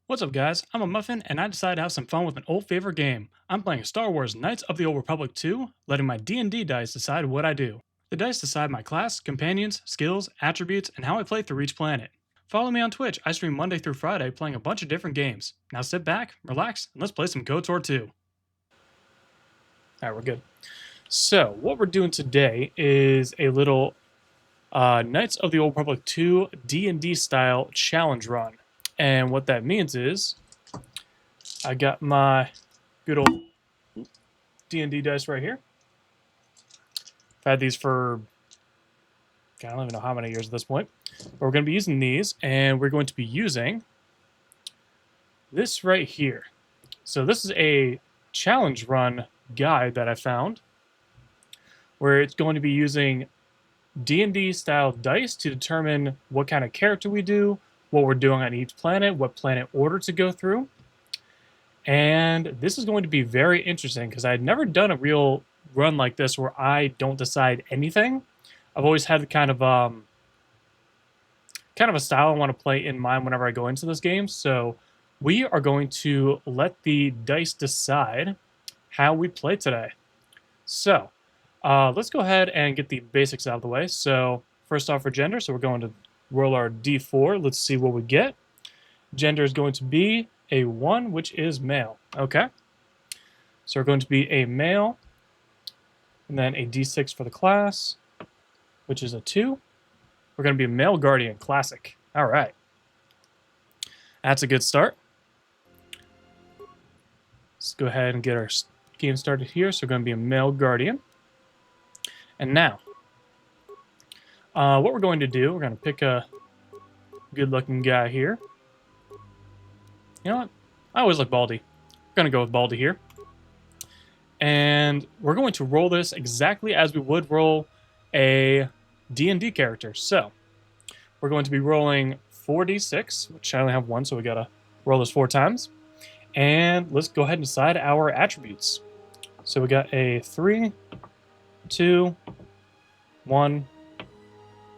What's up, guys? I'm a Muffin, and I decided to have some fun with an old favorite game. I'm playing Star Wars Knights of the Old Republic 2, letting my D&D dice decide what I do. The dice decide my class, companions, skills, attributes, and how I play through each planet. Follow me on Twitch. I stream Monday through Friday playing a bunch of different games. Now sit back, relax, and let's play some KOTOR 2. Alright, we're good. So, what we're doing today is a little Knights of the Old Republic 2 D&D style challenge run. And what that means is I got my good old D&D dice right here. I've had these for, I don't even know how many years at this point. But we're going to be using these, and we're going to be using this right here. So this is a challenge run guide that I found, where it's going to be using D&D style dice to determine what kind of character we do, what we're doing on each planet, what planet order to go through. And this is going to be very interesting because I had never done a real run like this where I don't decide anything. I've always had kind of a style I want to play in mind whenever I go into this game. So we are going to let the dice decide how we play today. So let's go ahead and get the basics out of the way. So first off for gender, so we're going to roll our d4. Let's see what we get. Gender is going to be a 1, which is male. Okay. So we're going to be a male, and then a d6 for the class, which is a 2. We're going to be a male guardian, classic. All right. That's a good start. Let's go ahead and get our game started here. So we're going to be a male guardian. And now, what we're going to do, we're going to pick a good-looking guy here. You know what? I always like Baldy. We're going to go with Baldy here. And we're going to roll this exactly as we would roll a D&D character. So, we're going to be rolling 4d6, which I only have 1, so we got to roll this 4 times. And let's go ahead and decide our attributes. So we got a 3, 2, 1,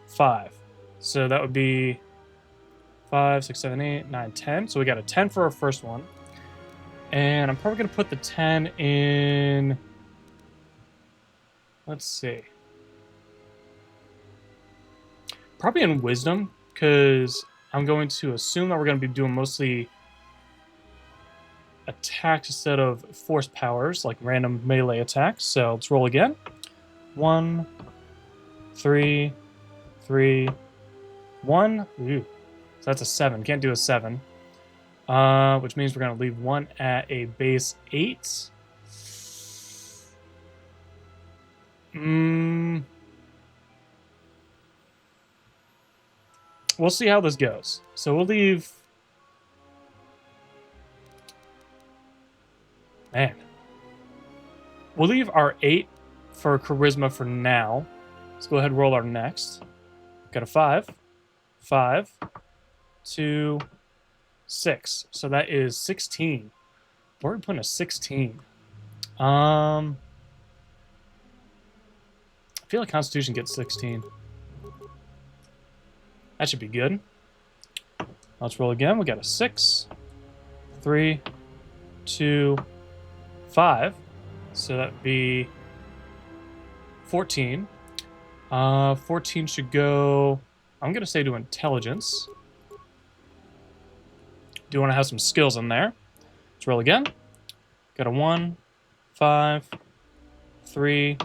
5. So that would be 5, 6, 7, 8, 9, 10. So we got a 10 for our first one. And I'm probably going to put the 10 in... Let's see. Probably in Wisdom, because I'm going to assume that we're going to be doing mostly attacks instead of force powers, like random melee attacks. So let's roll again. 1, 3, 3, 1. Ooh. So that's a 7. Can't do a 7. Which means we're going to leave 1 at a base 8. We'll see how this goes. So we'll leave... Man. We'll leave our 8 for charisma for now. Let's go ahead and roll our next. Got a 5. 5. 2, 6. So that is 16. Where are we putting a 16? I feel like Constitution gets 16. That should be good. Let's roll again. We got a 6, 3, 2, 5. So that'd be 14. 14 should go... I'm going to say to intelligence. Do want to have some skills in there. Let's roll again. Got a 1, 5, 3,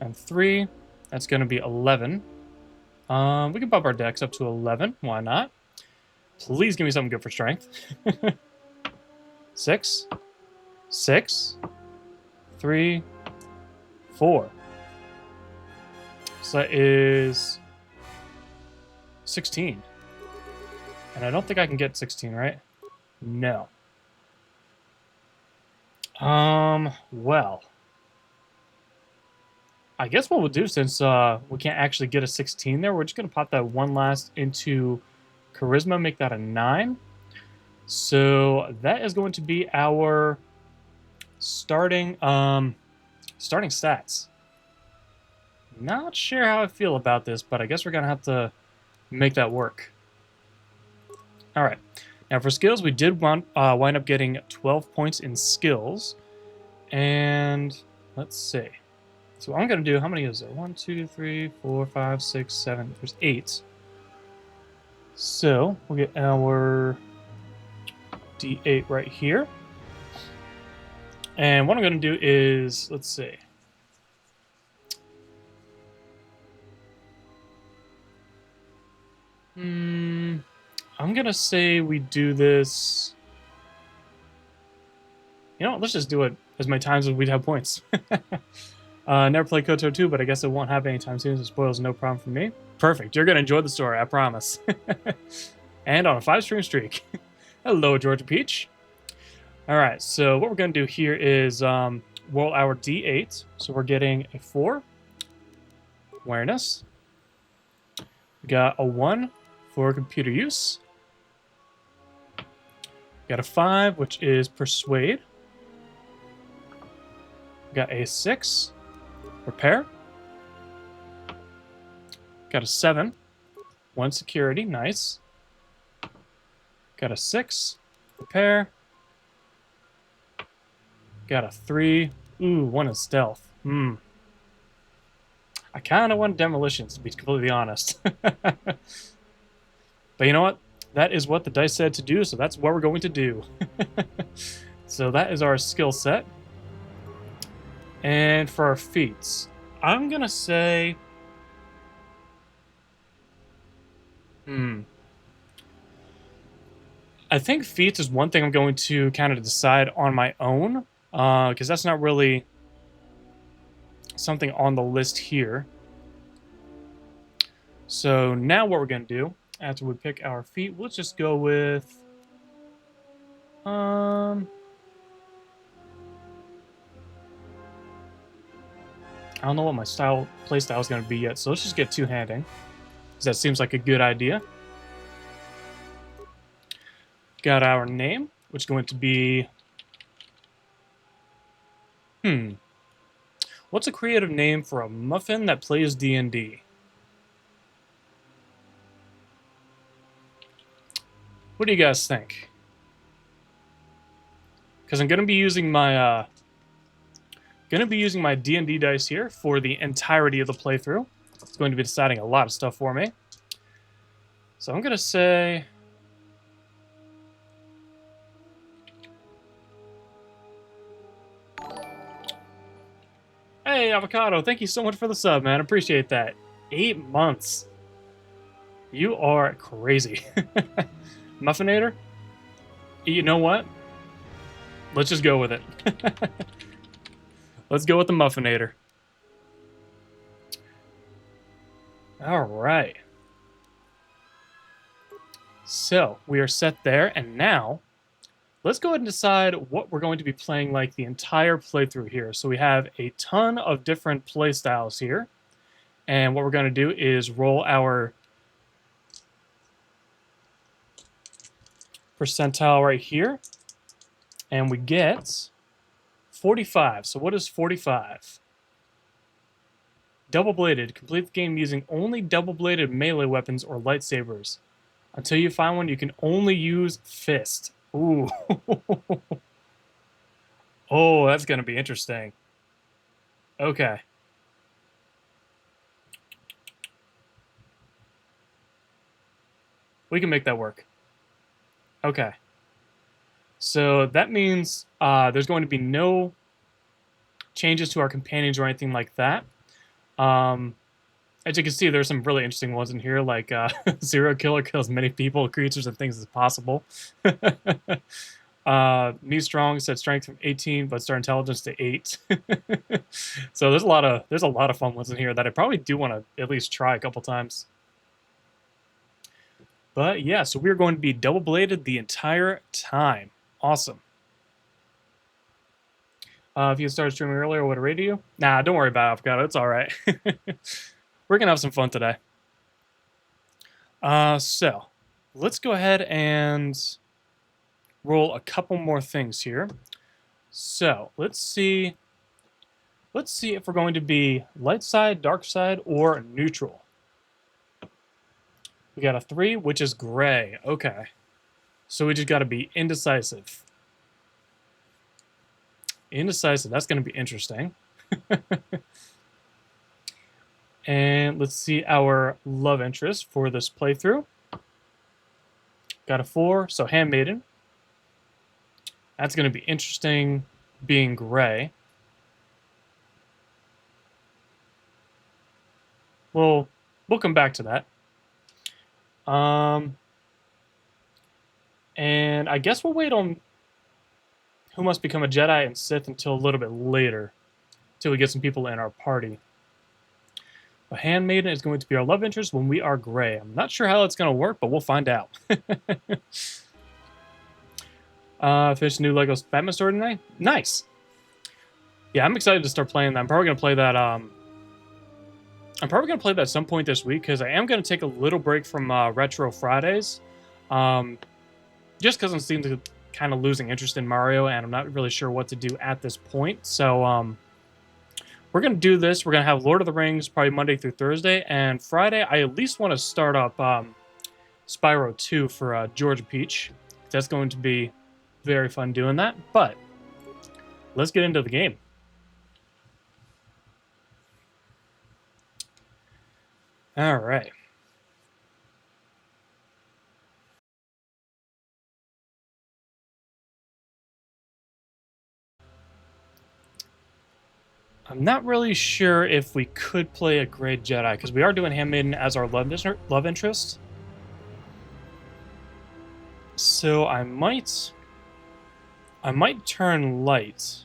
and 3. That's going to be 11. We can bump our dex up to 11. Why not? Please give me something good for strength. 6, 6, 3, 4. So that is 16. And I don't think I can get 16, right? No. Well. I guess what we'll do, since we can't actually get a 16 there, we're just going to pop that one last into charisma, make that a 9. So that is going to be our starting stats. Not sure how I feel about this, but I guess we're going to have to make that work. All right. Now for skills, we did wind up getting 12 points in skills. And let's see. So what I'm going to do, how many is there? 1, 2, 3, 4, 5, 6, 7. There's 8. So we'll get our D8 right here. And what I'm going to do is, let's see. I'm going to say we do this. You know what? Let's just do it as many times as we'd have points. Never played KOTOR 2, but I guess it won't happen anytime soon, so spoils no problem for me. Perfect. You're going to enjoy the story, I promise. And on a 5-stream streak. Hello, Georgia Peach. All right, so what we're going to do here is roll our D8. So we're getting a 4. Awareness. We got a 1 for computer use. We got a 5, which is persuade. We got a 6. Repair. Got a 7. 1 security. Nice. Got a 6. Repair. Got a 3. Ooh, 1 is stealth. I kind of want demolitions, to be completely honest. But you know what? That is what the dice said to do, so that's what we're going to do. So that is our skill set. And for our feats, I'm going to say... I think feats is one thing I'm going to kind of decide on my own, because that's not really something on the list here. So now what we're going to do, after we pick our feat, let's just go with... I don't know what my playstyle is going to be yet, so let's just get two-handing, because that seems like a good idea. Got our name, which is going to be... What's a creative name for a muffin that plays D&D? What do you guys think? Because I'm going to be using my D&D dice here for the entirety of the playthrough. It's going to be deciding a lot of stuff for me. So I'm going to say... Hey, Avocado, thank you so much for the sub, man. Appreciate that. 8 months. You are crazy. Muffinator? You know what? Let's just go with it. Let's go with the Muffinator. All right. So, we are set there, and now, let's go ahead and decide what we're going to be playing like the entire playthrough here. So we have a ton of different playstyles here, and what we're going to do is roll our percentile right here, and we get 45. So what is 45? Double-bladed. Complete the game using only double-bladed melee weapons or lightsabers. Until you find one, you can only use fist. Ooh. Oh, that's going to be interesting. Okay. We can make that work. Okay. So that means there's going to be no changes to our companions or anything like that. As you can see, there's some really interesting ones in here, like Zero Killer kills many people, creatures, and things as possible. Me Strong said strength from 18, but star intelligence to 8. So there's a lot of fun ones in here that I probably do want to at least try a couple times. But yeah, so we're going to be double-bladed the entire time. Awesome. If you started streaming earlier, would it rate you? Nah, don't worry about it, Avocado. It's all right. We're going to have some fun today. So, let's go ahead and roll a couple more things here. So, let's see if we're going to be light side, dark side, or neutral. We got a 3, which is gray. Okay. So we just got to be indecisive. Indecisive. That's going to be interesting. And let's see our love interest for this playthrough. Got a 4, so Handmaiden. That's going to be interesting being gray. We'll come back to that. And I guess we'll wait on Who Must Become a Jedi and Sith until a little bit later, until we get some people in our party. A Handmaiden is going to be our love interest when we are gray. I'm not sure how that's going to work, but we'll find out. Finished a new Lego Batman story tonight. Nice. Yeah, I'm excited to start playing that. I'm probably going to play that. I'm probably going to play that at some point this week because I am going to take a little break from Retro Fridays. Just because I'm seeing to kind of losing interest in Mario, and I'm not really sure what to do at this point. So we're going to do this. We're going to have Lord of the Rings probably Monday through Thursday, and Friday I at least want to start up Spyro 2 for Georgia Peach. That's going to be very fun doing that, but let's get into the game. All right. I'm not really sure if we could play a Grey Jedi, because we are doing Handmaiden as our love interest. So I might turn light.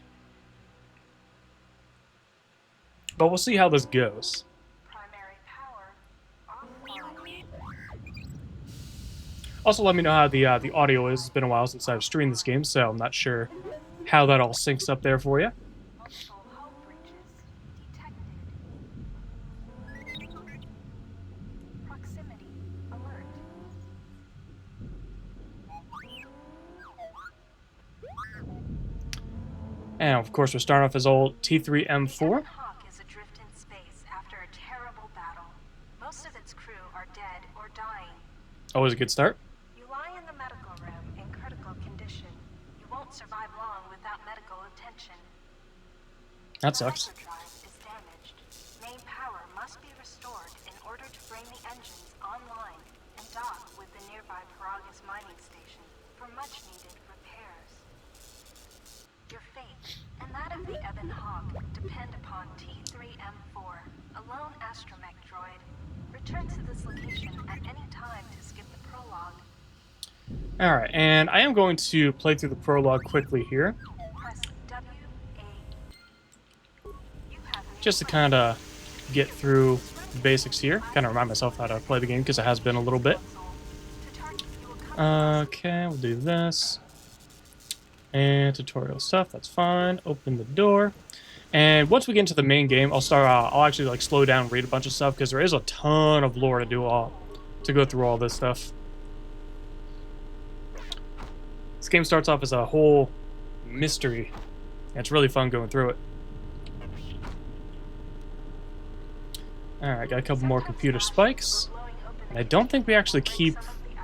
But we'll see how this goes. Also, let me know how the audio is. It's been a while since I've streamed this game, so I'm not sure how that all syncs up there for you. And of course, we're starting off as old T3M4. Is adrift in space after a terrible battle. Most of its crew are dead or dying. Always a good start. You lie in the medical room in critical condition. You won't survive long without medical attention. That sucks. The hyperdrive is damaged. Main power must be restored in order to bring the engines online and dock with the nearby Paragus mining station for much-needed repairs. Your fate and that of the Ebon Hawk depend upon T3M4, a lone astromech droid. Return to this location at any time to skip the prologue. Alright, and I am going to play through the prologue quickly here. Press W, A. Just to kind of get through the basics here. Kind of remind myself how to play the game because it has been a little bit. Okay, we'll do this. And tutorial stuff, that's fine. Open the door. And once we get into the main game, I'll actually like slow down and read a bunch of stuff because there is a ton of lore to go through all this stuff. This game starts off as a whole mystery. And it's really fun going through it. Alright, got a couple more computer spikes. And I don't think we actually keep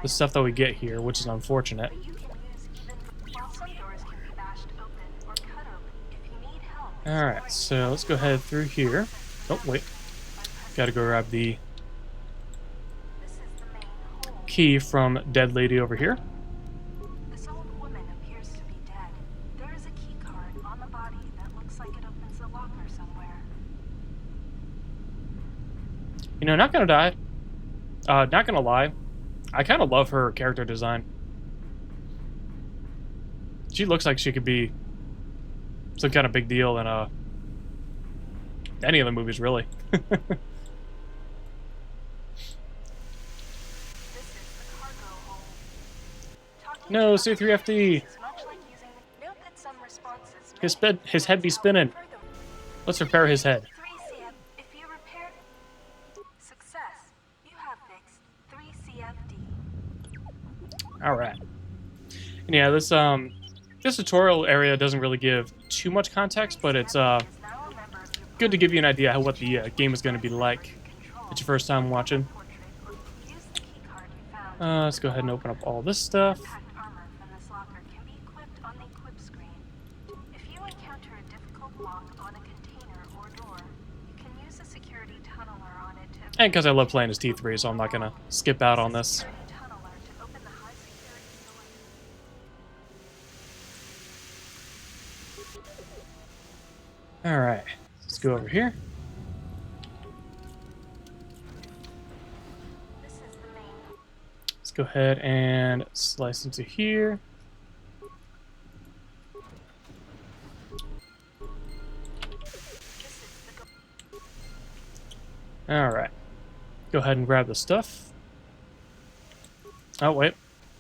the stuff that we get here, which is unfortunate. Alright, so let's go ahead through here. Oh, wait. Gotta go grab the key from Dead Lady over here. This old woman appears to be dead. There is a key card on the body that looks like it opens a locker somewhere. You know, not gonna lie. I kind of love her character design. She looks like she could be some kind of big deal in any of the movies, really. No, C3FD. His head be spinning. Let's repair his head. If you repair success, you have fixed 3CFD. All right. And yeah, this tutorial area doesn't really give too much context, but it's good to give you an idea of what the game is going to be like. It's your first time watching. Let's go ahead and open up all this stuff. equipped on the equip screen. If you encounter a difficult lock on a container or door, you can use a security tunneler on it to... And because I love playing as T3, so I'm not going to skip out on this. Security tunneler to open the high security door. Alright, let's go over here. This is the main... Let's go ahead and slice into here. This is the... Alright. Go ahead and grab the stuff. Oh, wait.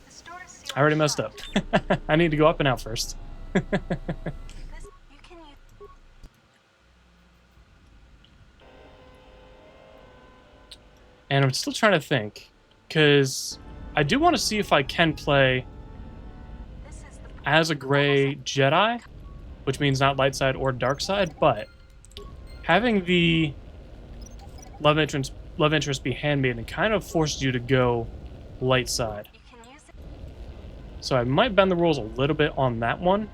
The store is sealed I already messed shut. up. I need to go up and out first. This... You can use... And I'm still trying to think, because I do want to see if I can play This is the... as a gray Jedi, which means not light side or dark side, but having the love interest be handmaiden kind of forces you to go light side. You can use it... So I might bend the rules a little bit on that one,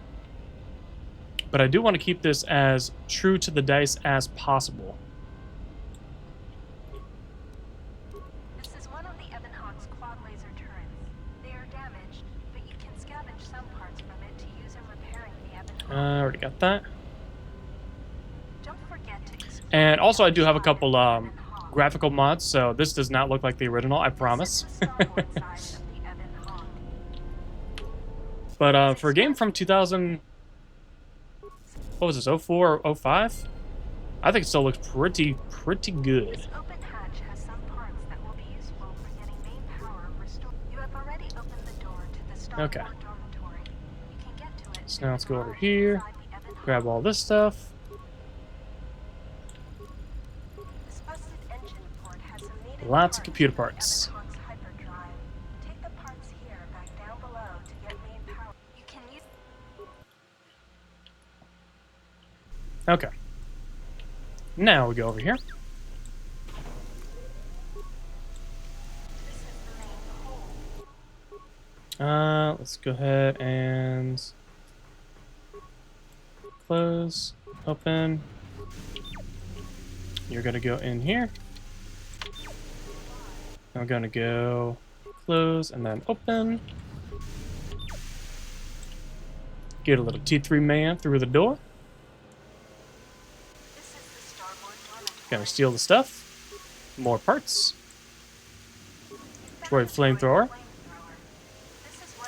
but I do want to keep this as true to the dice as possible. This is one of the Evanhawk's quad laser turrets. They are damaged, but you can scavenge some parts from it to use in repairing the Evanhawk. I already got that. Don't forget to explore And also I do have a the couple Evanhawk. graphical mods, so this does not look like the original, I promise. This is the starboard side of the Evanhawk. But for a game from 2000, what was this, 04 or 05? I think it still looks pretty good. This open hatch has some parts that will be useful for getting main power restored. You have already opened the door to the starboard Okay. dormitory. You can get to it. So now let's go over through the here, garage inside the Evanhawk. grab all this stuff. This busted engine port has some needed Lots of parts computer for parts. Evanhawk's hyperdrive. Take the parts here back down below to get main power. You can use... Okay. Now we go over here. This is the main hold. Let's go ahead and close, open. You're gonna go in here. I'm gonna go close and then open. Get a little T3 man through the door. This is the starboard dormitory. Gonna steal the stuff. More parts. Droid flamethrower.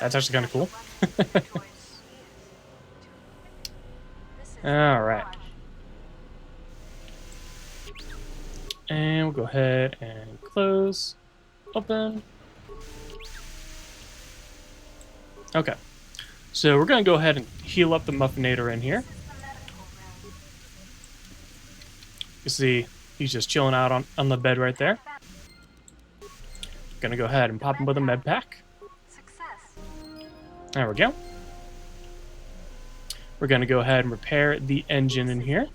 That's actually kinda cool. Alright. And we'll go ahead and close, open. Okay. So we're gonna go ahead and heal up the Muffinator in here. You see, he's just chilling out on the bed right there. Gonna go ahead and pop him with a med pack. Success. There we go. We're gonna go ahead and repair the engine in here. Engine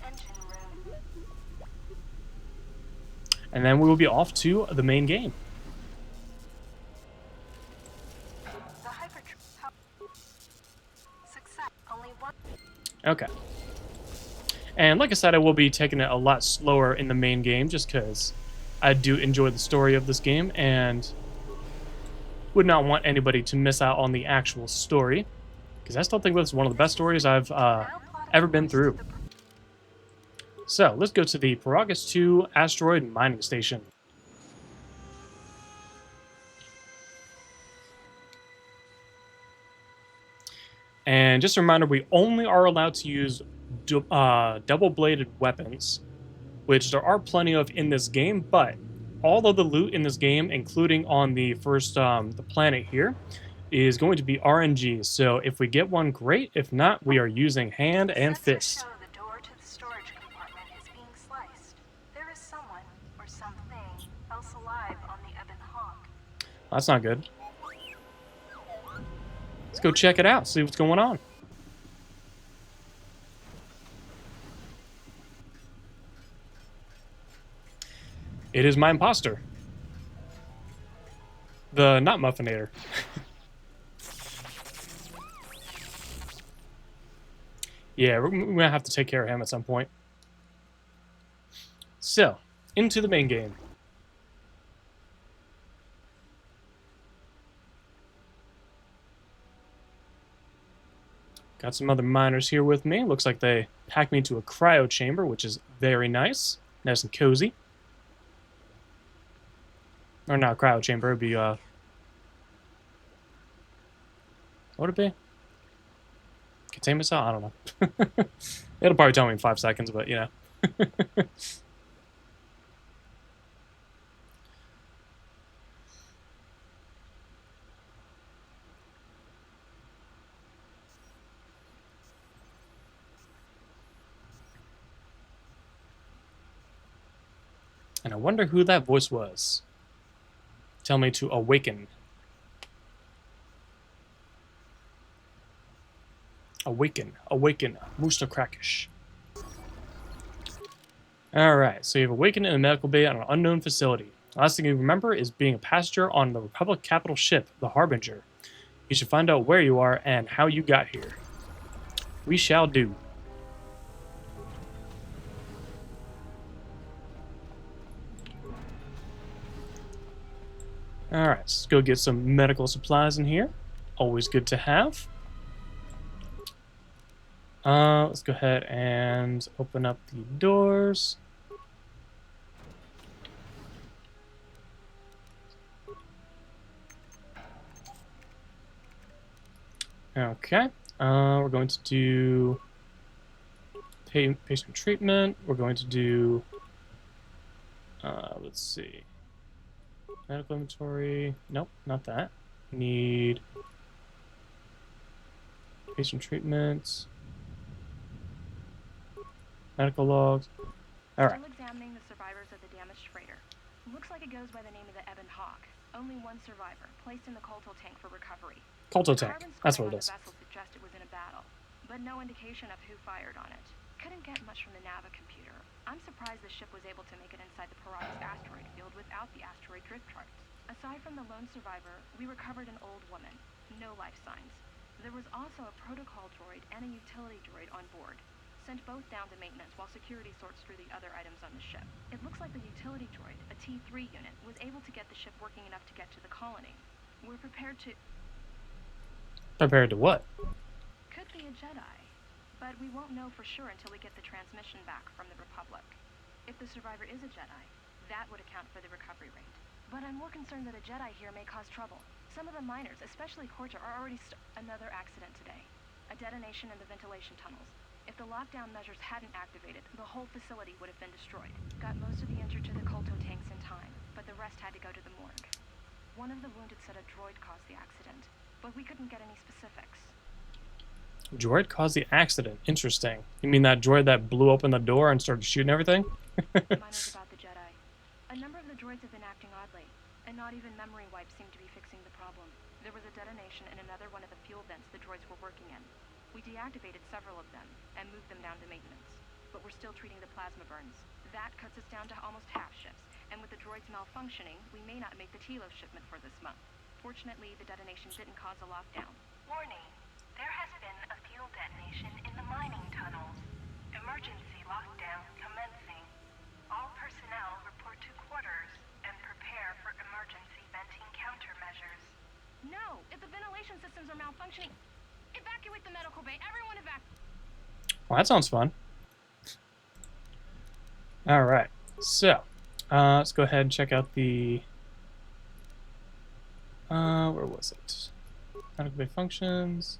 room. And then we will be off to the main game. The hyperdrive. Success. Only one. Okay. And like I said, I will be taking it a lot slower in the main game just because I do enjoy the story of this game and would not want anybody to miss out on the actual story because I still think this is one of the best stories I've ever been through. So let's go to the Paragus 2 asteroid mining station. And just a reminder, we only are allowed to use double-bladed weapons, which there are plenty of in this game, but all of the loot in this game, including on the first the planet here, is going to be RNG. So if we get one, great. If not, we are using hand and Sensors fist. show the door to the storage compartment is being sliced. There is someone or something else alive on the Evanhawk. That's not good. Let's go check it out, see what's going on. It is my imposter. The not Muffinator. Yeah, we're gonna have to take care of him at some point. So, into the main game. Got some other miners here with me. Looks like they packed me into a cryo chamber, which is very nice. Nice and cozy. Or not a cryo chamber, it'd be, what would it be? Containment cell? I don't know. It'll probably tell me in 5 seconds, but, you know. And I wonder who that voice was. Tell me to awaken. Awaken. Awaken. Musta Krakish. Alright, so you've awakened in a medical bay on an unknown facility. The last thing you remember is being a passenger on the Republic capital ship, the Harbinger. You should find out where you are and how you got here. We shall do. Alright, let's go get some medical supplies in here. Always good to have. Let's go ahead and open up the doors. Okay. We're going to do patient treatment. We're going to do, let's see, medical inventory. Nope, not that. Need patient treatment. Medical logs. All right. Still examining the survivors of the damaged freighter. Looks like it goes by the name of the Ebon Hawk. Only one survivor, placed in the KOTOR tank for recovery. Kolto tank. That's what it is. The vessel suggests it was in a battle, but no indication of who fired on it. Couldn't get much from the Nava computer. I'm surprised the ship was able to make it inside the Paragus asteroid field without the asteroid drift charts. Aside from the lone survivor, we recovered an old woman. No life signs. There was also a protocol droid and a utility droid on board. Sent both down to maintenance while security sorts through the other items on the ship. It looks like the utility droid, a T3 unit, was able to get the ship working enough to get to the colony. We're prepared to... Prepared to what? Could be a Jedi. But we won't know for sure until we get the transmission back from the Republic. If the survivor is a Jedi, that would account for the recovery rate. But I'm more concerned that a Jedi here may cause trouble. Some of the miners, especially KOTOR, are already another accident today. A detonation in the ventilation tunnels. If the lockdown measures hadn't activated, the whole facility would have been destroyed. Got most of the injured to the KOTOR tanks in time, but the rest had to go to the morgue. One of the wounded said a droid caused the accident, but we couldn't get any specifics. Droid caused the accident. Interesting. You mean that droid that blew open the door and started shooting everything? Miners about the Jedi. A number of the droids have been acting oddly, and not even memory wipes seem to be fixing the problem. There was a detonation in another one of the fuel vents the droids were working in. We deactivated several of them and moved them down to maintenance, but we're still treating the plasma burns. That cuts us down to almost half shifts, and with the droids malfunctioning, we may not make the Telos shipment for this month. Fortunately, the detonation didn't cause a lockdown. Warning. There has been a fuel detonation in the mining tunnels. Emergency lockdown commencing. All personnel report to quarters and prepare for emergency venting countermeasures. No! If the ventilation systems are malfunctioning, evacuate the medical bay. Everyone evacuate. Well, that sounds fun. Alright, so let's go ahead and check out the where was it? Medical bay functions.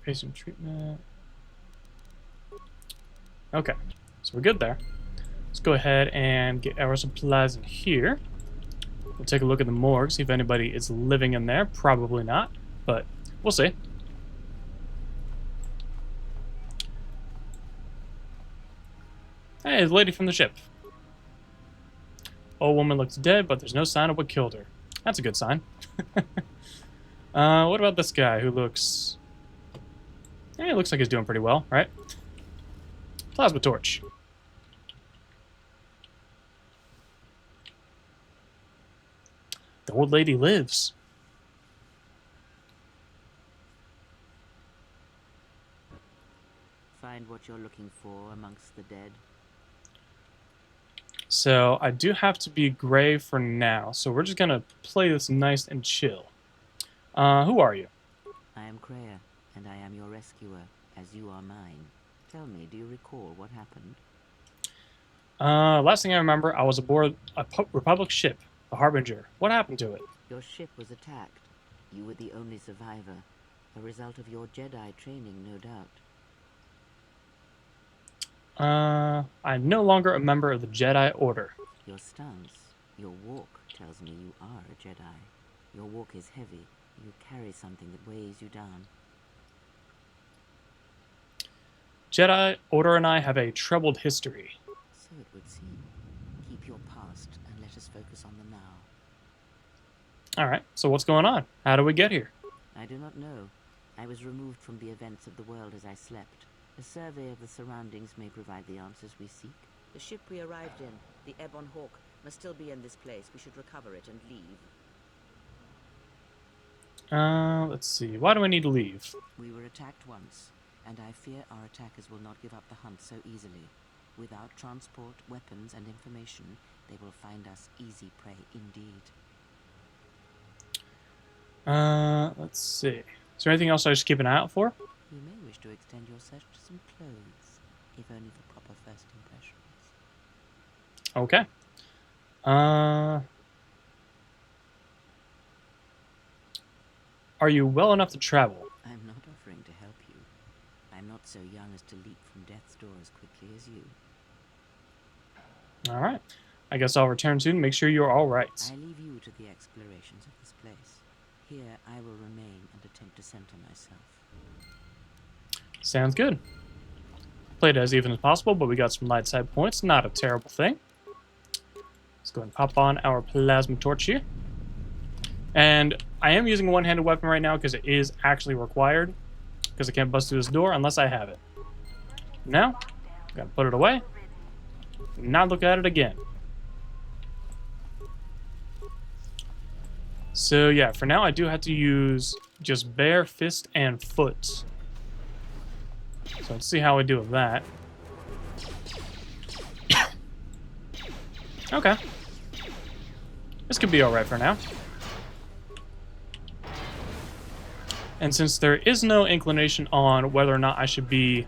Patient treatment. Okay, so we're good there. Let's go ahead and get our supplies in here. We'll take a look at the morgue, see if anybody is living in there. Probably not, but we'll see. Hey, the lady from the ship. Old woman looks dead, but there's no sign of what killed her. That's a good sign. What about this guy who looks... Yeah, he looks like he's doing pretty well, right? Plasma torch. The old lady lives. find what you're looking for amongst the dead? So I do have to be gray for now. So we're just gonna play this nice and chill. Who are you? I am Kreia, and I am your rescuer, as you are mine. Tell me, do you recall what happened? Last thing I remember, I was aboard a Republic ship, the Harbinger. What happened to it? Your ship was attacked. You were the only survivor. A result of your Jedi training, no doubt. I'm no longer a member of the Jedi Order. Your stance, your walk tells me you are a Jedi. Your walk is heavy. You carry something that weighs you down. Jedi Order and I have a troubled history. So it would seem. Keep your past and let us focus on the now. Alright, so what's going on? How do we get here? I do not know. I was removed from the events of the world as I slept. A survey of the surroundings may provide the answers we seek. The ship we arrived in, the Ebon Hawk, must still be in this place. We should recover it and leave. Let's see. Why do I need to leave? We were attacked once, and I fear our attackers will not give up the hunt so easily. Without transport, weapons, and information, they will find us easy prey indeed. Let's see. Is there anything else I should keep an eye out for? You may wish to extend your search to some clothes, if only for proper first impressions. Okay. Are you well enough to travel? I'm not offering to help you. I'm not so young as to leap from death's door as quickly as you. Alright. I guess I'll return soon. Make sure you're alright. I leave you to the explorations of this place. Here I will remain and attempt to center myself. Sounds good. Played as even as possible, but we got some light side points. Not a terrible thing. Let's go and pop on our plasma torch here. And I am using a one-handed weapon right now because it is actually required. Because I can't bust through this door unless I have it. Now, gotta put it away. Not look at it again. So yeah, for now I do have to use just bare fist and foot. So let's see how we do with that. Okay. This could be alright for now. And since there is no inclination on whether or not I should be...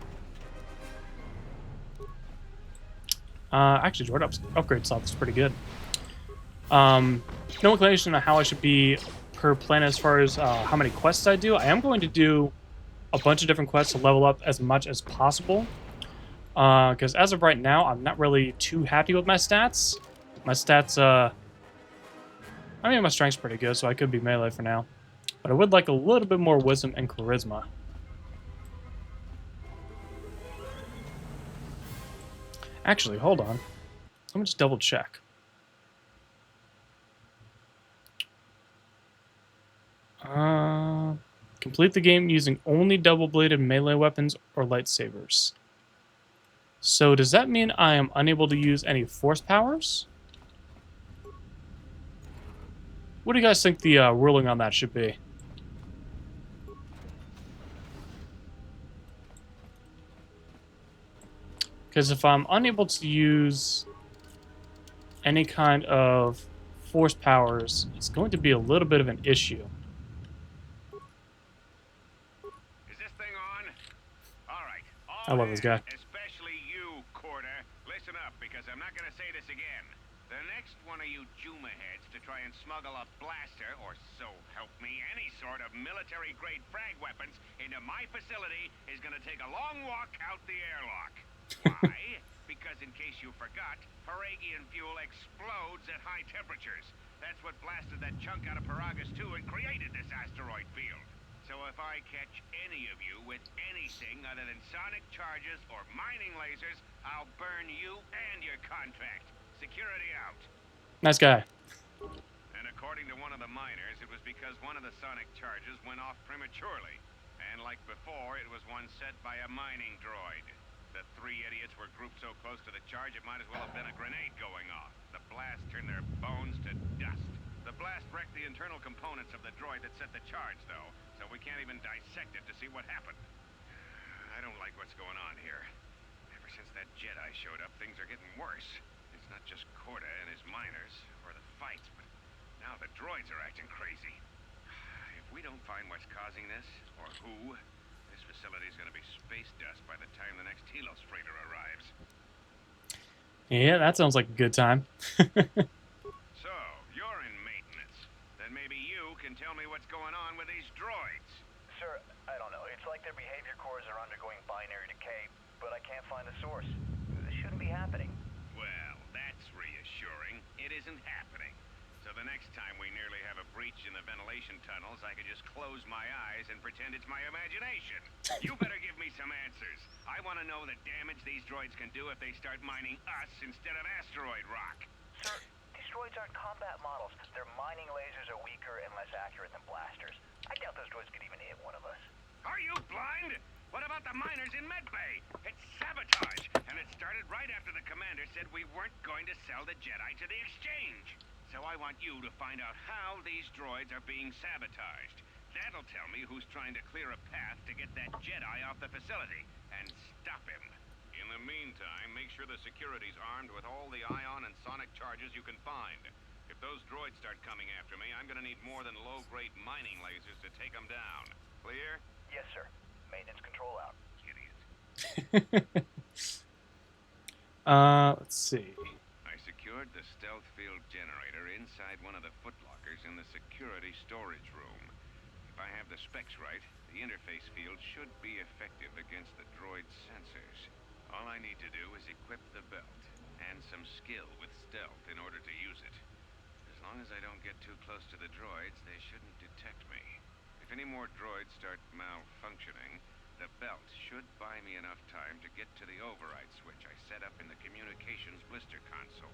actually, Jordan upgrade slot is pretty good. No inclination on how I should be per planet as far as how many quests I do. I am going to do a bunch of different quests to level up as much as possible. Because as of right now, I'm not really too happy with my stats. My stats, I mean, my strength's pretty good, so I could be melee for now. But I would like a little bit more wisdom and charisma. Actually, hold on. Let me just double check. Complete the game using only double-bladed melee weapons or lightsabers. So does that mean I am unable to use any force powers? What do you guys think the ruling on that should be? Because if I'm unable to use any kind of force powers, it's going to be a little bit of an issue. Is this thing on? All right. I love this guy. Especially you, KOTOR. Listen up, because I'm not going to say this again. The next one of you Juma heads to try and smuggle a blaster, or so help me, any sort of military-grade frag weapons into my facility is going to take a long walk out the airlock. Why? Because in case you forgot, Paragian fuel explodes at high temperatures. That's what blasted that chunk out of Paragus 2 and created this asteroid field. So if I catch any of you with anything other than sonic charges or mining lasers, I'll burn you and your contract. Security out. Nice guy. And according to one of the miners, it was because one of the sonic charges went off prematurely. And like before, it was one set by a mining droid. The three idiots were grouped so close to the charge, it might as well have been a grenade going off. The blast turned their bones to dust. The blast wrecked the internal components of the droid that set the charge, though, so we can't even dissect it to see what happened. I don't like what's going on here. Ever since that Jedi showed up, things are getting worse. It's not just Korda and his miners, or the fights, but now the droids are acting crazy. If we don't find what's causing this, or who, this facility's gonna be space dust by the time the next Telos freighter arrives. Yeah, that sounds like a good time. So, you're in maintenance. Then maybe you can tell me what's going on with these droids. Sir, I don't know. It's like their behavior cores are undergoing binary decay, but I can't find the source. This shouldn't be happening. Well, that's reassuring. It isn't happening. So the next time we nearly have a breach in the ventilation tunnels, I could just close my eyes and pretend it's my imagination. You better give me some answers. I want to know the damage these droids can do if they start mining us instead of asteroid rock. Sir, these droids aren't combat models. Their mining lasers are weaker and less accurate than blasters. I doubt those droids could even hit one of us. Are you blind? What about the miners in Medbay? It's sabotage, and it started right after the commander said we weren't going to sell the Jedi to the exchange. So I want you to find out how these droids are being sabotaged. That'll tell me who's trying to clear a path to get that Jedi off the facility and stop him. In the meantime, make sure the security's armed with all the ion and sonic charges you can find. If those droids start coming after me, I'm gonna need more than low-grade mining lasers to take them down. Clear? Yes, sir. Maintenance control out. Idiot. Let's see. I secured the stealth field generator inside one of the footlockers in the security storage room. If I have the specs right, the interface field should be effective against the droid's sensors. All I need to do is equip the belt and some skill with stealth in order to use it. As long as I don't get too close to the droids, they shouldn't detect me. If any more droids start malfunctioning, the belt should buy me enough time to get to the override switch I set up in the communications blister console.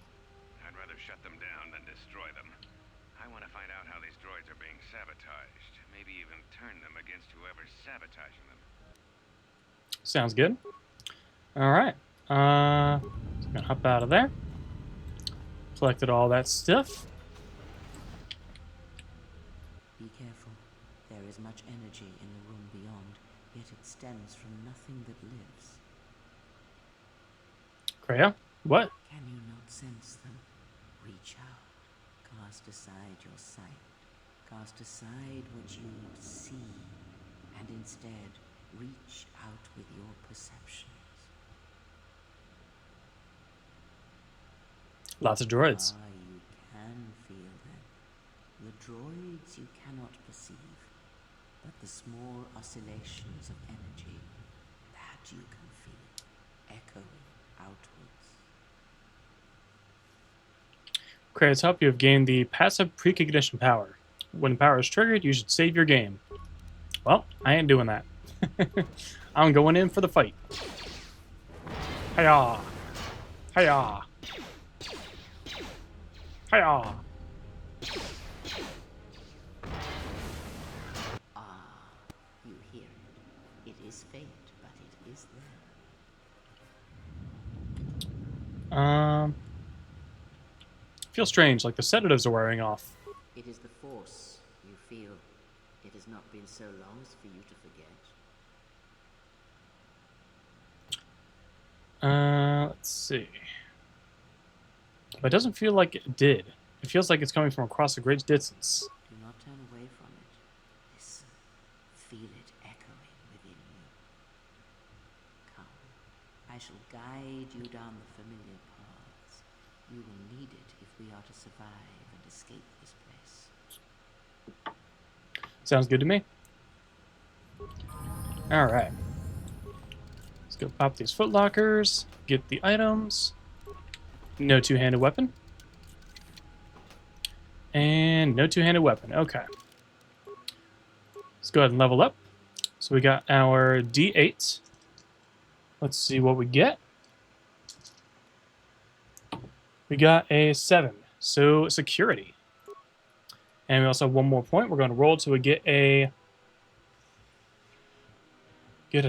I'd rather shut them down than destroy them. I want to find out how these droids are being sabotaged. Maybe even turn them against whoever's sabotaging them. Sounds good. All right. Just gonna hop out of there. Collected all that stuff. Be careful. There is much energy in the room beyond, yet it stems from nothing that lives. Kreia? What? Can you not sense them? Reach out. Cast aside your sight. Cast aside what you see, and instead reach out with your perceptions. Lots of droids. Ah, you can feel them. The droids you cannot perceive, but the small oscillations of energy, that you can feel, echoing outwards. Credits help you have gained the passive precognition power. When the power is triggered, you should save your game. Well, I ain't doing that. I'm going in for the fight. Hiya! Hiya! Hiya! Ah, you hear it. It is faint, but it is there. Feels strange, like the sedatives are wearing off. It is the Force, you feel. It has not been so long as for you to forget. Let's see. But it doesn't feel like it did. It feels like it's coming from across a great distance. Do not turn away from it. Listen. Feel it echoing within you. Come. I shall guide you down the familiar paths. You will need it if we are to survive and escape this place. Sounds good to me. Alright. Let's go pop these footlockers, get the items. No two-handed weapon. And no two-handed weapon. Okay. Let's go ahead and level up. So we got our D8. Let's see what we get. We got a 7. So security. And we also have one more point. We're going to roll till we get a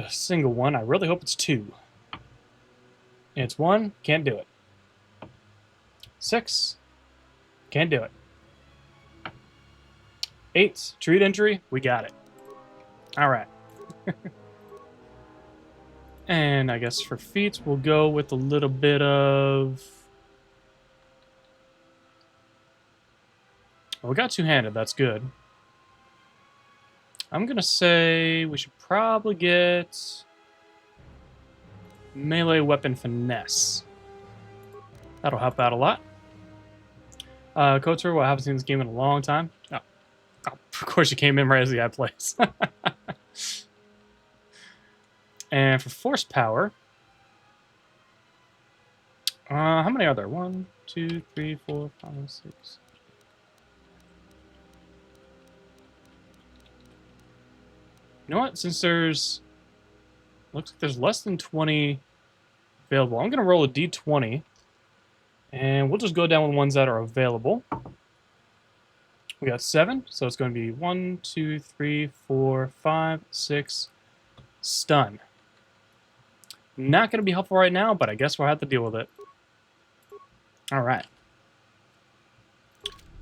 single one. I really hope it's 2. It's 1. Can't do it. 6. Can't do it. 8. Treat injury. We got it. All right. And I guess for feats, we'll go with a little bit of... Well, we got two-handed. That's good. I'm going to say we should probably get melee weapon finesse. That'll help out a lot. KOTOR, well, I haven't seen this game in a long time. Oh, of course you came in right as the guy plays. And for force power, how many are there? 1, 2, 3, 4, 5, 6. You know what? Since looks like there's less than 20 available, I'm gonna roll a d20, and we'll just go down with ones that are available. We got 7, so it's going to be 1, 2, 3, 4, 5, 6. Stun. Not going to be helpful right now, but I guess we'll have to deal with it. Alright.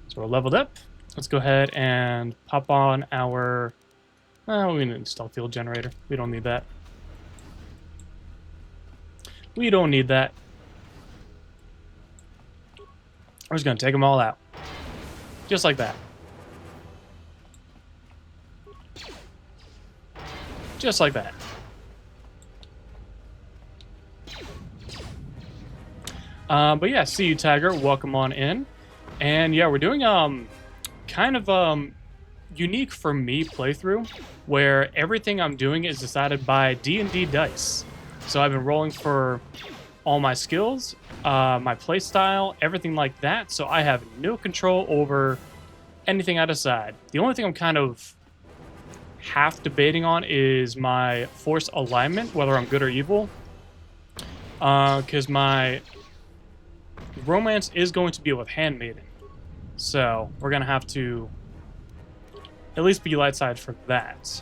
So we're leveled up. Let's go ahead and pop on our... Oh, we need to install field generator. We don't need that. We don't need that. We're just going to take them all out. Just like that. Just like that. But yeah, see you, Tiger. Welcome on in. And yeah, we're doing kind of unique for me playthrough, where everything I'm doing is decided by D&D dice. So I've been rolling for all my skills, my playstyle, everything like that. So I have no control over anything I decide. The only thing I'm kind of half debating on is my force alignment, whether I'm good or evil. Because my romance is going to be with Handmaiden. So we're going to have to at least be light side for that.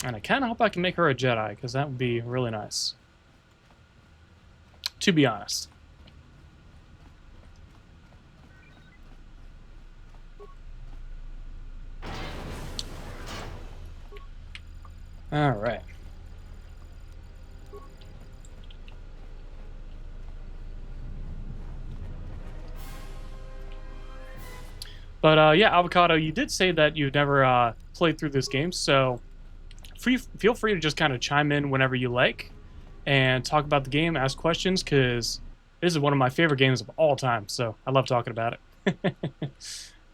And I kind of hope I can make her a Jedi, because that would be really nice. To be honest. Alright. But yeah, Avocado, you did say that you've never played through this game, so feel free to just kind of chime in whenever you like and talk about the game, ask questions, because this is one of my favorite games of all time, so I love talking about it.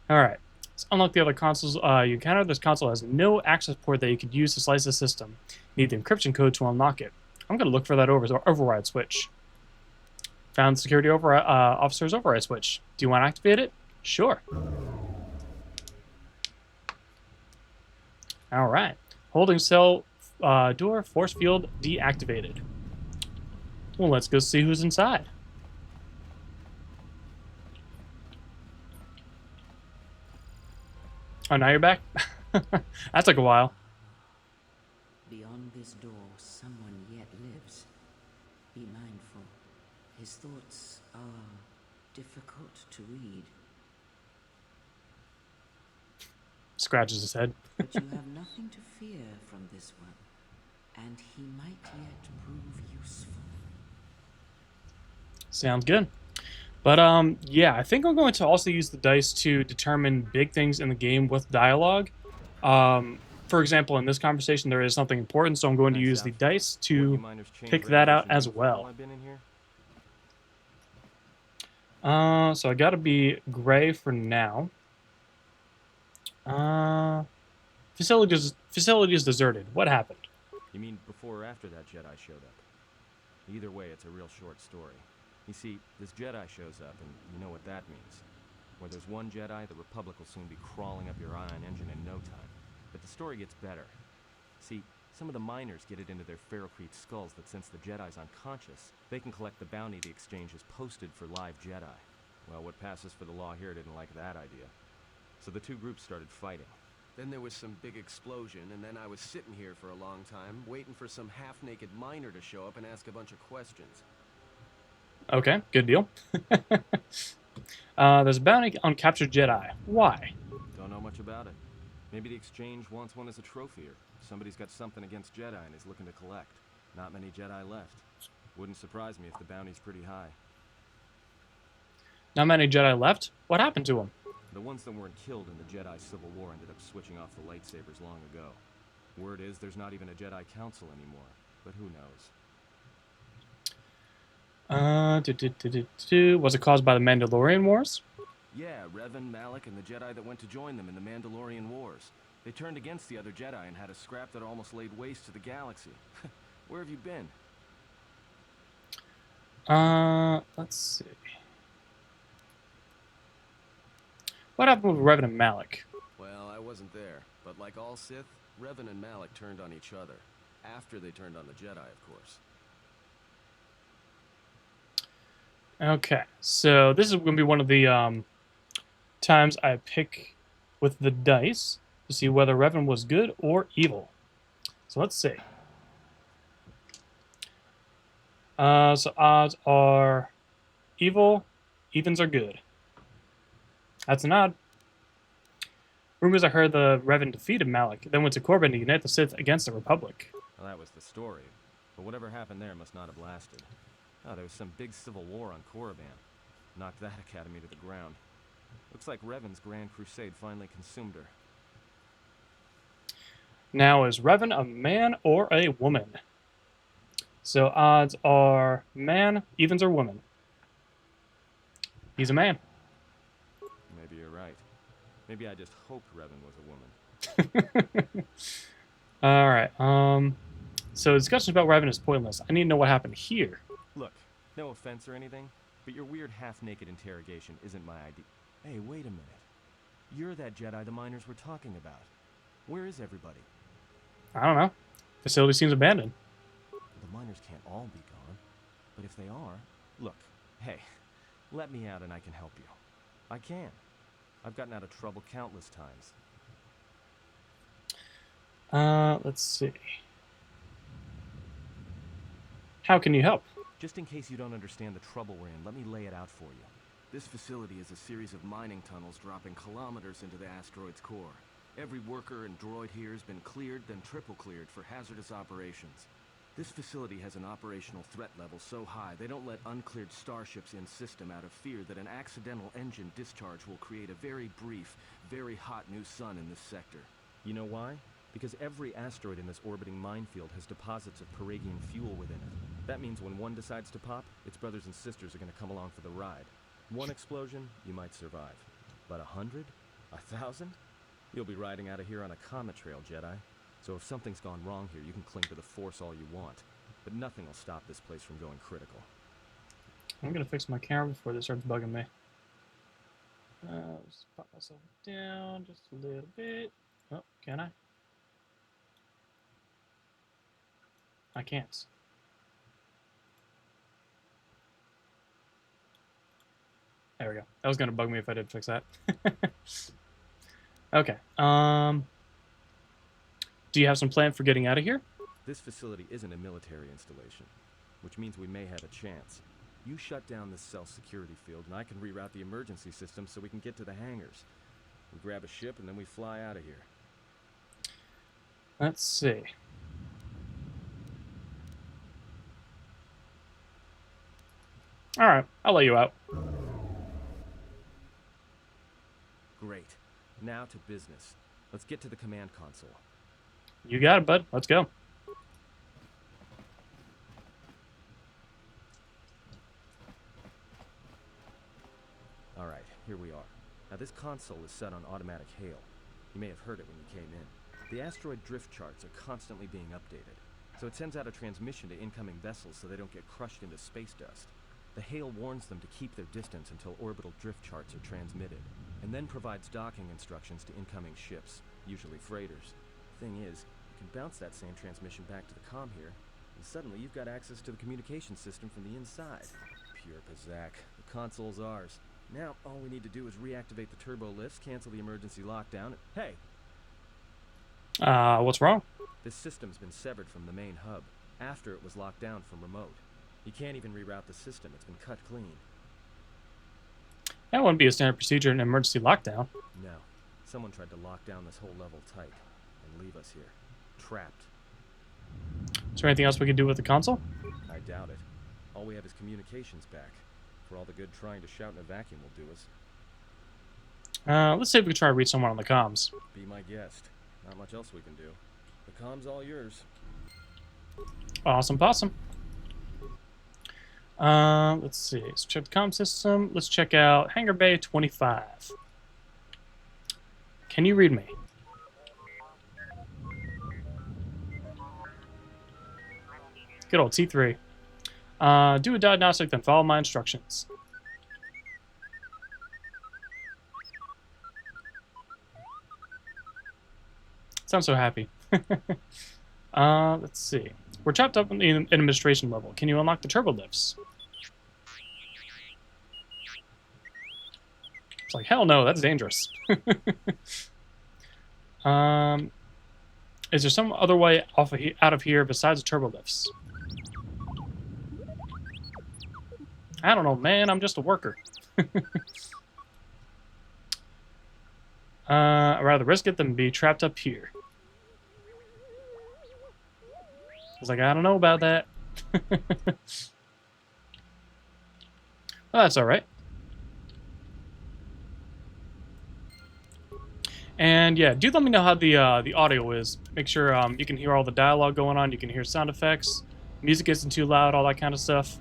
Alright, so unlike the other consoles you encounter, this console has no access port that you could use to slice the system. You need the encryption code to unlock it. I'm going to look for that override switch. Found the security officer's override switch. Do you want to activate it? Sure. Alright. Holding cell door, force field deactivated. Well, let's go see who's inside. Oh, now you're back? That took a while. Beyond this door, someone yet lives. Be mindful. His thoughts are difficult to read. Scratches his head. But you have nothing to fear from this one, and he might yet prove useful. Sounds good. But yeah, I think I'm going to also use the dice to determine big things in the game with dialogue. For example, in this conversation, there is something important, so I'm going to use the dice to pick that out as well. So I gotta be gray for now. Facility is deserted. What happened? You mean before or after that Jedi showed up? Either way, it's a real short story. You see, this Jedi shows up, and you know what that means. Where there's one Jedi, the Republic will soon be crawling up your ion engine in no time. But the story gets better. See, some of the miners get it into their ferrocrete skulls that since the Jedi's unconscious, they can collect the bounty the exchange has posted for live Jedi. Well, what passes for the law here didn't like that idea. So the two groups started fighting. Then there was some big explosion, and then I was sitting here for a long time, waiting for some half-naked miner to show up and ask a bunch of questions. Okay, good deal. There's a bounty on captured Jedi. Why? Don't know much about it. Maybe the Exchange wants one as a trophy, or somebody's got something against Jedi and is looking to collect. Not many Jedi left. Wouldn't surprise me if the bounty's pretty high. Not many Jedi left? What happened to them? The ones that weren't killed in the Jedi Civil War ended up switching off the lightsabers long ago. Word is there's not even a Jedi Council anymore, but who knows? Was it caused by the Mandalorian Wars? Yeah, Revan, Malik, and the Jedi that went to join them in the Mandalorian Wars. They turned against the other Jedi and had a scrap that almost laid waste to the galaxy. Where have you been? Let's see. What happened with Revan and Malik? Well, I wasn't there, but like all Sith, Revan and Malik turned on each other. After they turned on the Jedi, of course. Okay, so this is going to be one of the times I pick with the dice to see whether Revan was good or evil. So let's see. So odds are evil, evens are good. That's an odd. Rumors I heard the Revan defeated Malik, then went to Corbin to unite the Sith against the Republic. Well, that was the story. But whatever happened there must not have lasted. Oh, there was some big civil war on Korriban. Knocked that academy to the ground. Looks like Revan's Grand Crusade finally consumed her. Now, is Revan a man or a woman? So odds are man, evens are woman. He's a man. Maybe you're right. Maybe I just hoped Revan was a woman. All right. So discussions about Revan is pointless. I need to know what happened here. Look, no offense or anything, but your weird half-naked interrogation isn't my idea. Hey, wait a minute. You're that Jedi the miners were talking about. Where is everybody? I don't know. Facility seems abandoned. The miners can't all be gone. But if they are, look, hey, let me out and I can help you. I can. I've gotten out of trouble countless times. Let's see. How can you help? Just in case you don't understand the trouble we're in, let me lay it out for you. This facility is a series of mining tunnels dropping kilometers into the asteroid's core. Every worker and droid here has been cleared, then triple cleared for hazardous operations. This facility has an operational threat level so high they don't let uncleared starships in system out of fear that an accidental engine discharge will create a very brief, very hot new sun in this sector. You know why? Because every asteroid in this orbiting minefield has deposits of Paragian fuel within it. That means when one decides to pop, its brothers and sisters are going to come along for the ride. One explosion, you might survive. But 100? 1,000? You'll be riding out of here on a comet trail, Jedi. So if something's gone wrong here, you can cling to the Force all you want. But nothing will stop this place from going critical. I'm going to fix my camera before this starts bugging me. Just pop myself down just a little bit. Oh, can I? I can't. There we go. That was going to bug me if I didn't fix that. Okay. Do you have some plan for getting out of here? This facility isn't a military installation, which means we may have a chance. You shut down this cell security field, and I can reroute the emergency system so we can get to the hangars. We grab a ship, and then we fly out of here. Let's see. All right, I'll let you out. Great. Now to business. Let's get to the command console. You got it, bud. Let's go. All right, here we are. Now this console is set on automatic hail. You may have heard it when you came in. The asteroid drift charts are constantly being updated, so it sends out a transmission to incoming vessels so they don't get crushed into space dust. The hail warns them to keep their distance until orbital drift charts are transmitted, and then provides docking instructions to incoming ships, usually freighters. Thing is, you can bounce that same transmission back to the comm here, and suddenly you've got access to the communication system from the inside. Pure pizzazz. The console's ours. Now, all we need to do is reactivate the turbo lifts, cancel the emergency lockdown, and hey! What's wrong? This system's been severed from the main hub, after it was locked down from remote. You can't even reroute the system, it's been cut clean. That wouldn't be a standard procedure in an emergency lockdown. No. Someone tried to lock down this whole level tight and leave us here, trapped. Is there anything else we can do with the console? I doubt it. All we have is communications back. For all the good trying to shout in a vacuum will do us. Let's see if we can try to reach someone on the comms. Be my guest. Not much else we can do. The com's all yours. Awesome possum. Let's see. Let's check the comm system. Let's check out Hangar Bay 25. Can you read me? Good old T3. Do a diagnostic, then follow my instructions. Sounds so happy. Let's see. We're trapped up in the administration level. Can you unlock the turbo lifts? It's like, hell no, that's dangerous. Is there some other way out of here besides the turbo lifts? I don't know, man. I'm just a worker. I'd rather risk it than be trapped up here. I was like, I don't know about that. Well, that's alright. And yeah, do let me know how the audio is. Make sure you can hear all the dialogue going on. You can hear sound effects. Music isn't too loud, all that kind of stuff.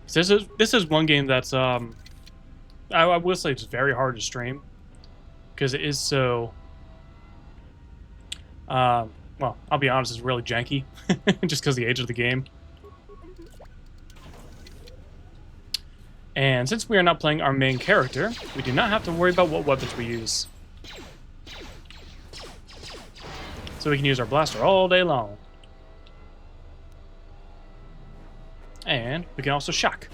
So this is one game that's I will say it's very hard to stream because it is so. Well, I'll be honest, it's really janky, just because of the age of the game. And since we are not playing our main character, we do not have to worry about what weapons we use. So we can use our blaster all day long. And we can also shock.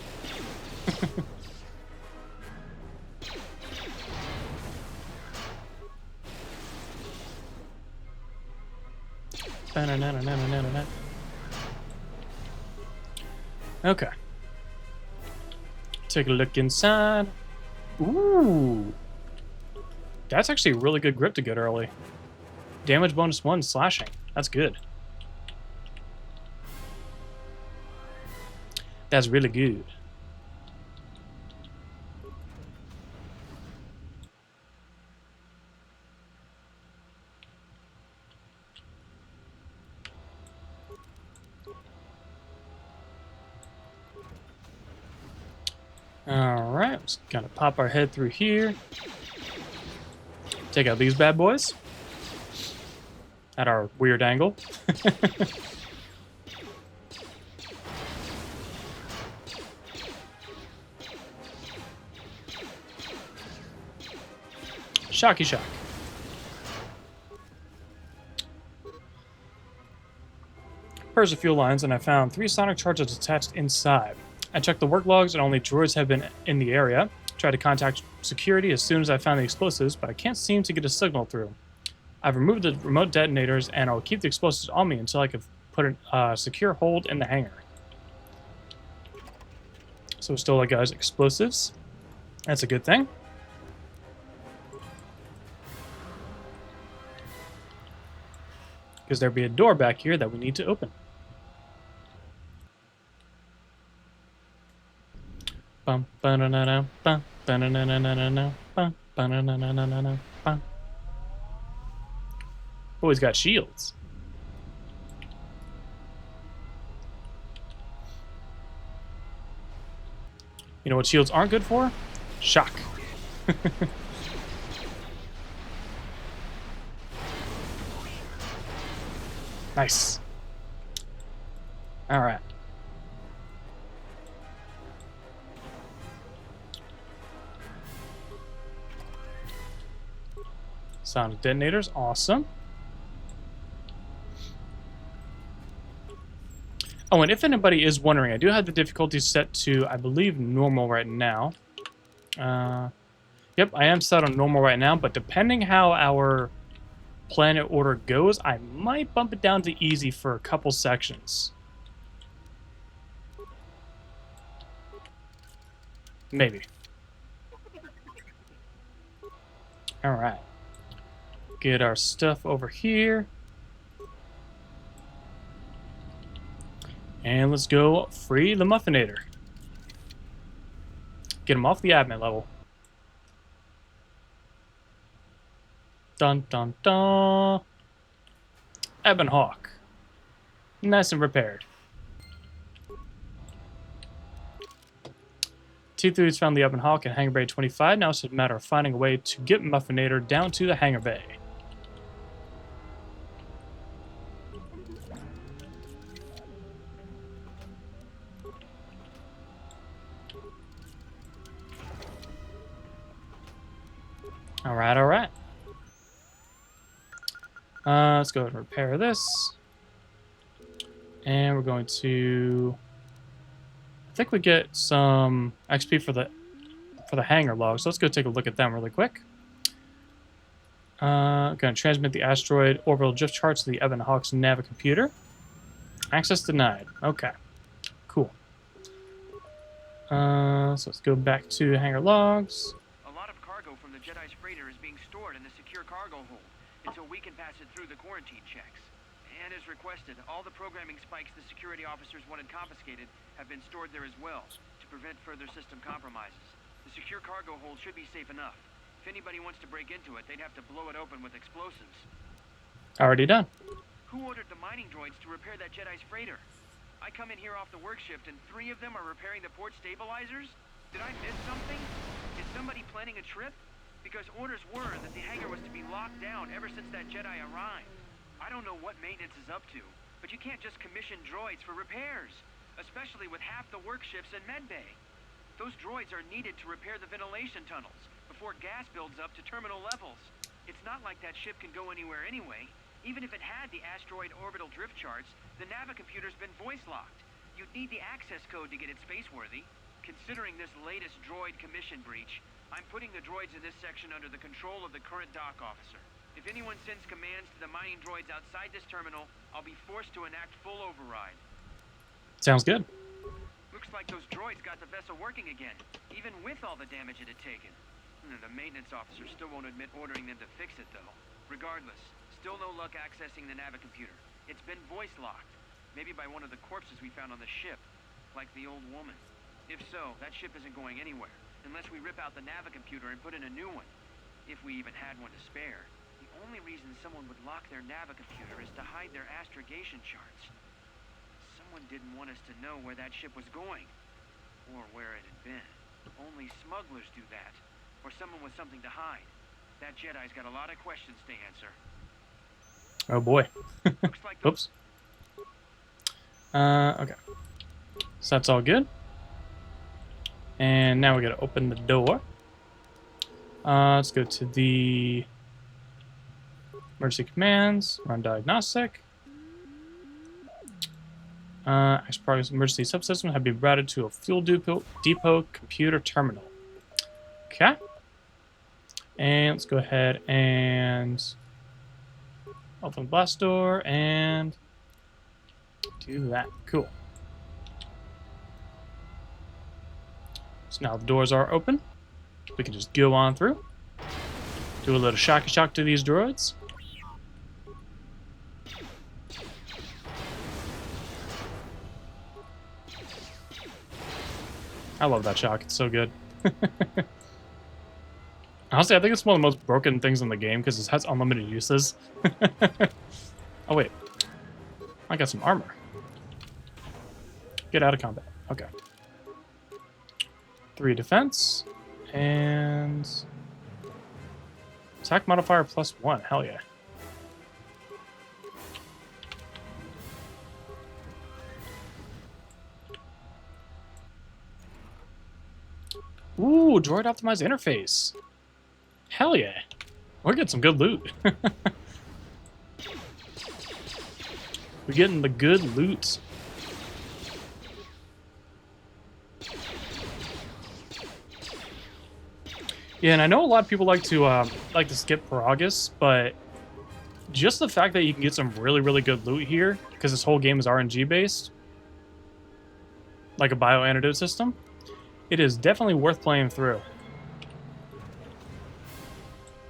Okay. Take a look inside. Ooh. That's actually a really good grip to get early. Damage bonus 1 slashing. That's good. That's really good. Alright, just gonna pop our head through here. Take out these bad boys. At our weird angle. Shocky shock. Purged the fuel lines, and I found 3 sonic charges attached inside. I checked the work logs, and only droids have been in the area. Tried to contact security as soon as I found the explosives, but I can't seem to get a signal through. I've removed the remote detonators, and I'll keep the explosives on me until I can put a secure hold in the hangar. So still, like, guys, explosives. That's a good thing. Because there'd be a door back here that we need to open. Bum ba-na-na-na, bum ba-na-na-na-na-na, bum ba-na-na-na-na-na, bum. Oh, he's got shields. You know what shields aren't good for? Shock. Nice. All right. Sound of detonators, awesome. Oh, and if anybody is wondering, I do have the difficulty set to, I believe, normal right now. Yep, I am set on normal right now, but depending how our planet order goes, I might bump it down to easy for a couple sections. Maybe. Alright. Get our stuff over here. And let's go free the Muffinator. Get him off the admin level. Dun dun dun. Ebon Hawk. Nice and repaired. T3's found the Ebon Hawk in Hangar Bay 25. Now it's a matter of finding a way to get Muffinator down to the Hangar Bay. Alright, alright. Let's go ahead and repair this. And we're going to... I think we get some XP for the hangar log, so let's go take a look at them really quick. Going to transmit the asteroid orbital drift charts to the Ebon Hawk's navicomputer. Access denied. Okay, cool. So let's go back to hangar logs. A lot of cargo from the Jedi's freighter is being stored in the secure cargo hold until we can pass it through the quarantine checks. And as requested, all the programming spikes the security officers wanted confiscated have been stored there as well, to prevent further system compromises. The secure cargo hold should be safe enough. If anybody wants to break into it, they'd have to blow it open with explosives. Already done. Who ordered the mining droids to repair that Jedi's freighter? I come in here off the work shift and 3 of them are repairing the port stabilizers? Did I miss something? Is somebody planning a trip? Because orders were that the hangar was to be locked down ever since that Jedi arrived. I don't know what maintenance is up to, but you can't just commission droids for repairs, especially with half the work shifts in medbay. Those droids are needed to repair the ventilation tunnels before gas builds up to terminal levels. It's not like that ship can go anywhere anyway. Even if it had the asteroid orbital drift charts, the navicomputer's been voice locked. You'd need the access code to get it spaceworthy. Considering this latest droid commission breach, I'm putting the droids in this section under the control of the current dock officer. If anyone sends commands to the mining droids outside this terminal, I'll be forced to enact full override. Sounds good. Looks like those droids got the vessel working again, even with all the damage it had taken. The maintenance officer still won't admit ordering them to fix it, though. Regardless, still no luck accessing the navicomputer. It's been voice locked. Maybe by one of the corpses we found on the ship, like the old woman. If so, that ship isn't going anywhere, unless we rip out the navicomputer and put in a new one. If we even had one to spare. The only reason someone would lock their navicomputer is to hide their astrogation charts. Someone didn't want us to know where that ship was going, or where it had been. Only smugglers do that, or someone with something to hide. That Jedi's got a lot of questions to answer. Oh boy. Looks like Oops. Okay. So that's all good. And now we gotta open the door. Let's go to the emergency commands, run diagnostic. As progress emergency subsystem have been routed to a fuel depot computer terminal. Okay. And let's go ahead and open the blast door and do that. Cool. So now the doors are open. We can just go on through. Do a little shocky shock to these droids. I love that shock. It's so good. Honestly, I think it's one of the most broken things in the game because it has unlimited uses. Oh, wait. I got some armor. Get out of combat. Okay. 3 defense. And... attack modifier +1. Hell yeah. Ooh, droid optimized interface. Hell yeah. We're getting some good loot. We're getting the good loot. Yeah, and I know a lot of people like to skip Paragus, but just the fact that you can get some really, really good loot here, because this whole game is RNG based, like a bioantidote system, it is definitely worth playing through.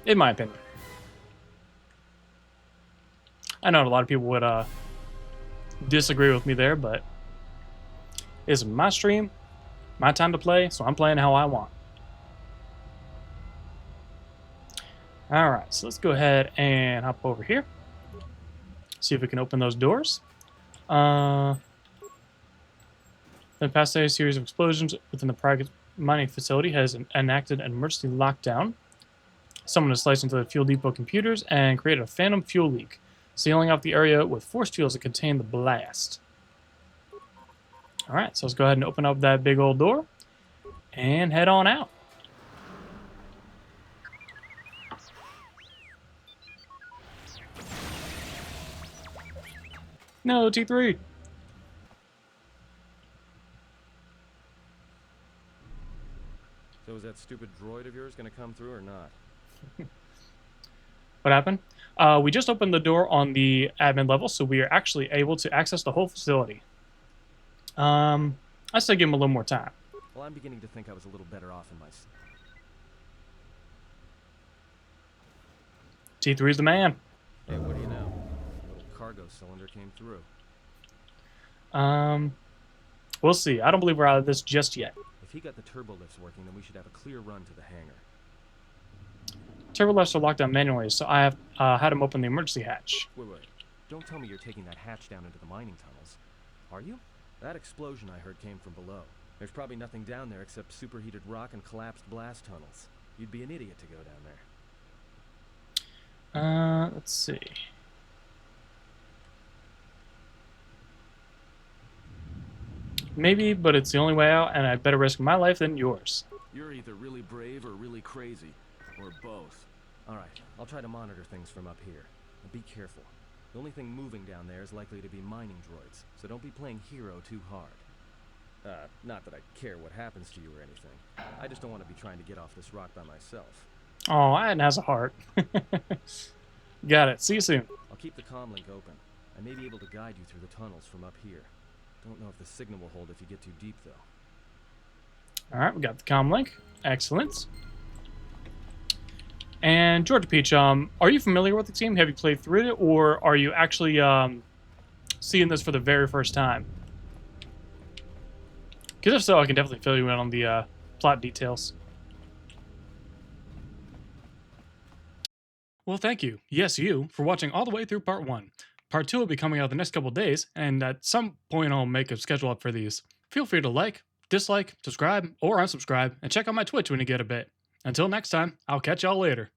in my opinion. I know a lot of people would disagree with me there, but it's my stream, my time to play, so I'm playing how I want. Alright, so let's go ahead and hop over here. See if we can open those doors. The past day, a series of explosions within the private mining facility has enacted an emergency lockdown. Someone has sliced into the fuel depot computers and created a phantom fuel leak, sealing off the area with force fields that contain the blast. Alright, so let's go ahead and open up that big old door and head on out. No, T3. So is that stupid droid of yours gonna come through or not? What happened? We just opened the door on the admin level, so we are actually able to access the whole facility. I say give him a little more time. Well, I'm beginning to think I was a little better off in my... T3's the man. Hey, what do you know? A little cargo cylinder came through. We'll see. I don't believe we're out of this just yet. If he got the turbo lifts working, then we should have a clear run to the hangar. Turbo lifts are locked down manually, so I have had him open the emergency hatch. Wait. Don't tell me you're taking that hatch down into the mining tunnels. Are you? That explosion I heard came from below. There's probably nothing down there except superheated rock and collapsed blast tunnels. You'd be an idiot to go down there. Let's see. Maybe, but it's the only way out, and I'd better risk my life than yours. You're either really brave or really crazy. Or both. Alright, I'll try to monitor things from up here. And be careful. The only thing moving down there is likely to be mining droids, so don't be playing hero too hard. Not that I care what happens to you or anything. I just don't want to be trying to get off this rock by myself. Oh, Aiden has a heart. Got it. See you soon. I'll keep the comm link open. I may be able to guide you through the tunnels from up here. Don't know if the signal will hold if you get too deep, though. Alright, we got the comm link. Excellent. And Georgia Peach, are you familiar with the team? Have you played through it, or are you actually seeing this for the very first time? Because if so, I can definitely fill you in on the plot details. Well, thank you, yes you, for watching all the way through Part 1. Part 2 will be coming out the next couple days, and at some point I'll make a schedule up for these. Feel free to like, dislike, subscribe, or unsubscribe, and check out my Twitch when you get a bit. Until next time, I'll catch y'all later.